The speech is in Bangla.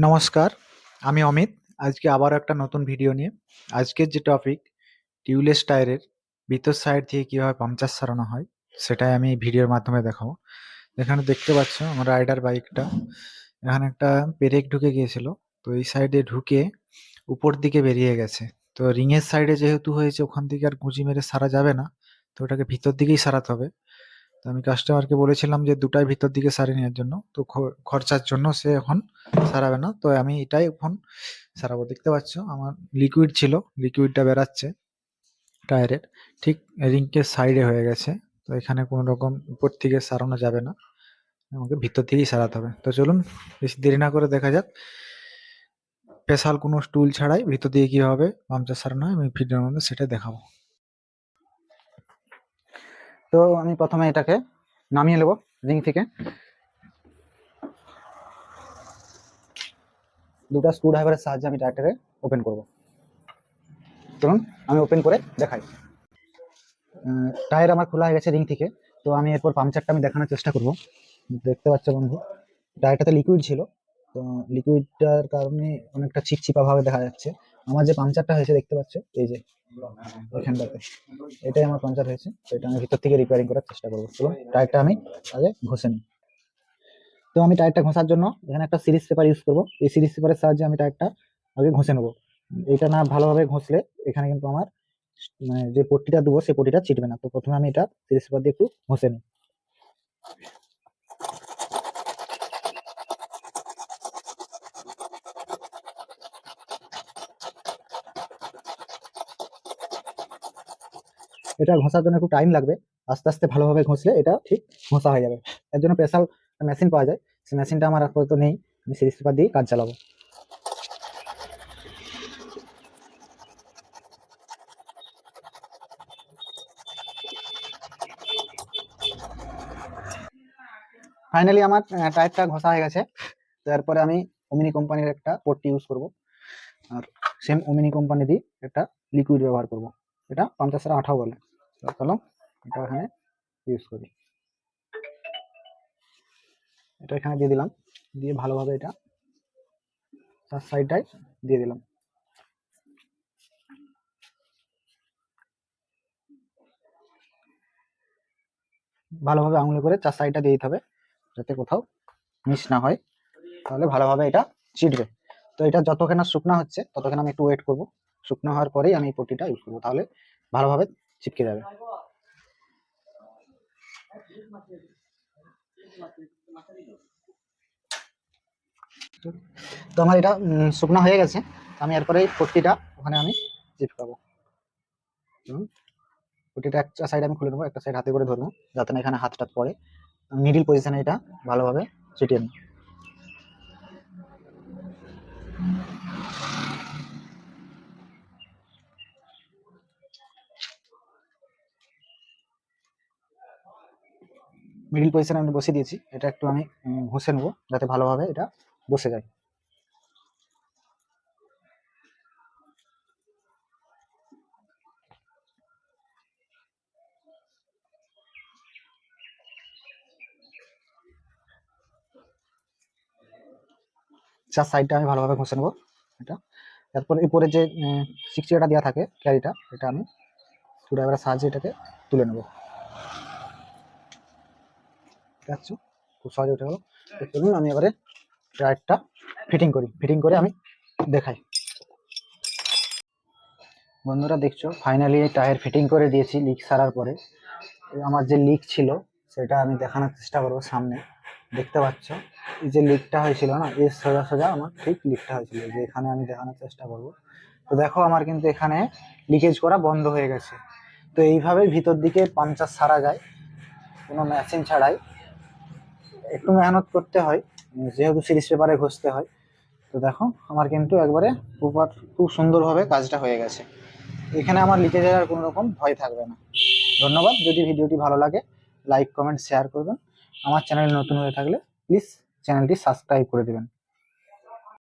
নমস্কার, আমি অমিত। আজকে আবারও একটা নতুন ভিডিও নিয়ে। আজকের যে টপিক, টিউবলেস টায়ারের ভিতর সাইড থেকে কীভাবে পাংচার সারানো হয়, সেটাই আমি ভিডিওর মাধ্যমে দেখাবো। এখানে দেখতে পাচ্ছ আমার রাইডার বাইকটা, এখানে একটা পেরেক ঢুকে গিয়েছিল, তো এই সাইডে ঢুকে উপর দিকে বেরিয়ে গেছে। তো রিংয়ের সাইডে যেহেতু হয়েছে, ওখান থেকে আর গুঁজি মেরে সারা যাবে না, তো ওটাকে ভিতর দিকেই সারাতে হবে। তো আমি কাস্টমারকে বলেছিলাম যে দুটাই ভিতর দিকে সারিয়ে নেওয়ার জন্য, তো খরচার জন্য সে এখন সারাবে না, তো আমি এটাই এখন সারাবো। দেখতে পাচ্ছ আমার লিকুইড ছিল, লিকুইডটা বেরাচ্ছে টায়ারের ঠিক রিংকের সাইডে হয়ে গেছে। তো এখানে কোনো রকম উপর থেকে সারানো যাবে না, আমাকে ভিতর থেকেই সারাতে হবে। তো চলুন বেশি দেরি না করে দেখা যাক স্পেশাল কোনো টুল ছাড়াই ভিতর দিয়ে কীভাবে পাংচার সারানো হয়, আমি ভিডিওর মধ্যে সেটা দেখাবো। তো আমি প্রথমে এটাকে নামিয়ে নেব রিং থেকে। দুটো স্ক্রু ড্রাইভারের সাহায্যে আমি টায়ারটাকে ওপেন করব। চলুন আমি ওপেন করে দেখাই। টায়ার আমার খোলা হয়ে গেছে রিং থেকে। তো আমি এরপর পাংচারটা আমি দেখানোর চেষ্টা করব। দেখতে পাচ্ছ বন্ধু, টায়ারটাতে লিকুইড ছিল, তো লিকুইডটার কারণে অনেকটা চিপচিপা ভাবে দেখা যাচ্ছে। আমার যে পাংচারটা হয়েছে দেখতে পাচ্ছ, এই যে এখানটাতে, এটাই আমার পাংচার হয়েছে। তো এটা আমি ভিতর থেকে রিপেয়ারিং করার চেষ্টা করবো। চলুন টায়ারটা আমি আগে ঘষে নিই। তো আমি টায়ারটা ঘষার জন্য এখানে একটা সিরিজ পেপার ইউজ করব। এই সিরিজ পেপারের সাহায্যে আমি টায়ারটা আগে ঘষে নেব। এটা না ভালোভাবে ঘষলে এখানে কিন্তু আমার মানে যে পট্টিটা দেবো সেই পট্টিটা চিটবে না। তো প্রথমে আমি এটা সিরিজ পেপার দিয়ে একটু ঘষে নিই। এটা ঘষার জন্য একটু টাইম লাগবে, আস্তে আস্তে ভালোভাবে ঘষলে এটা ঠিক ঘষা হয়ে যাবে। এর জন্য স্পেশাল মেশিন পাওয়া যায়, সেই মেশিনটা আমার আপাতত নেই। আমি সিরিজ পেপার দিয়ে কাজ চালাবো। ফাইনালি আমার টায়ারটা ঘষা হয়ে গেছে। তারপরে আমি ওমিনি কোম্পানির একটা পট্টি ইউজ করব, আর সেম ওমিনি কোম্পানিরই একটা লিকুইড ব্যবহার করব। এটা 50-আঠাও বলে। চলো এটা এখানে ইউজ করি। এটা এখানে দিয়ে দিলাম, দিয়ে ভালোভাবে এটা চার সাইডটাই দিয়ে দিলাম। ভালোভাবে আঙুলে করে চার সাইডটা দিয়ে দিতে হবে, যাতে কোথাও মিস না হয়, তাহলে ভালোভাবে এটা চিটবে। তো এটা যতক্ষণ না শুকনো হচ্ছে ততক্ষণ আমি একটু ওয়েট করব। শুকনো হওয়ার পরেই আমি এই পট্টিটা ইউজ করবো, তাহলে ভালোভাবে চিপকে যাবে। তো আমার এটা শুকনো হয়ে গেছে। আমি এরপরে এই পট্টিটা ওখানে আমি চিপকাবো। পট্টিটা একটা সাইড আমি খুলে নেবো, একটা সাইড হাতে করে ধরবো, যাতে না এখানে হাতটা পড়ে। মিডিল পজিশনে এটা ভালোভাবে চিটিয়ে নিই। মিডিল পজিশনে আমি বসিয়ে দিয়েছি। এটা একটু আমি ঘষে নেবো, যাতে ভালোভাবে এটা বসে যায়। চার সাইডটা আমি ভালোভাবে ঘষে নেবো এটা। তারপর উপরে যে সিক্সটিটা দেওয়া থাকে ক্যারিটা, এটা আমি স্ক্রুড্রাইভারের সাহায্যে এটাকে তুলে নেবো। ঠিক আছে, খুব সহজে উঠে গেল। চলুন আমি এবারে টায়ারটা ফিটিং করে আমি দেখাই। বন্ধুরা দেখছো, ফাইনালি টায়ার ফিটিং করে দিয়েছি লিক সারার পরে। আমার যে লিক ছিল সেটা আমি দেখানোর চেষ্টা করবো সামনে। দেখতে পাচ্ছ এই যে লিকটা হয়েছিল না, এই সোজা সোজা আমার ঠিক লিকটা হয়েছিল, যে এখানে আমি দেখানোর চেষ্টা করব। তো দেখো আমার কিন্তু এখানে লিকেজ করা বন্ধ হয়ে গেছে। তো এইভাবে ভিতর দিকে পাংচার সারা যায় কোনো মেশিন ছাড়াই। একটু মেহনত করতে হয়, যেহেতু সিরিজ পেপারে ঘষতে হয়। তো দেখো আমার কিন্তু একবারে খুব সুন্দরভাবে কাজটা হয়ে গেছে। এখানে আমার লিকেজের আর কোনো রকম ভয় থাকবে না। ধন্যবাদ। যদি ভিডিওটি ভালো লাগে লাইক কমেন্ট শেয়ার করবেন। আমার চ্যানেল নতুন হয়ে থাকলে প্লিজ চ্যানেলটি সাবস্ক্রাইব করে দেবেন।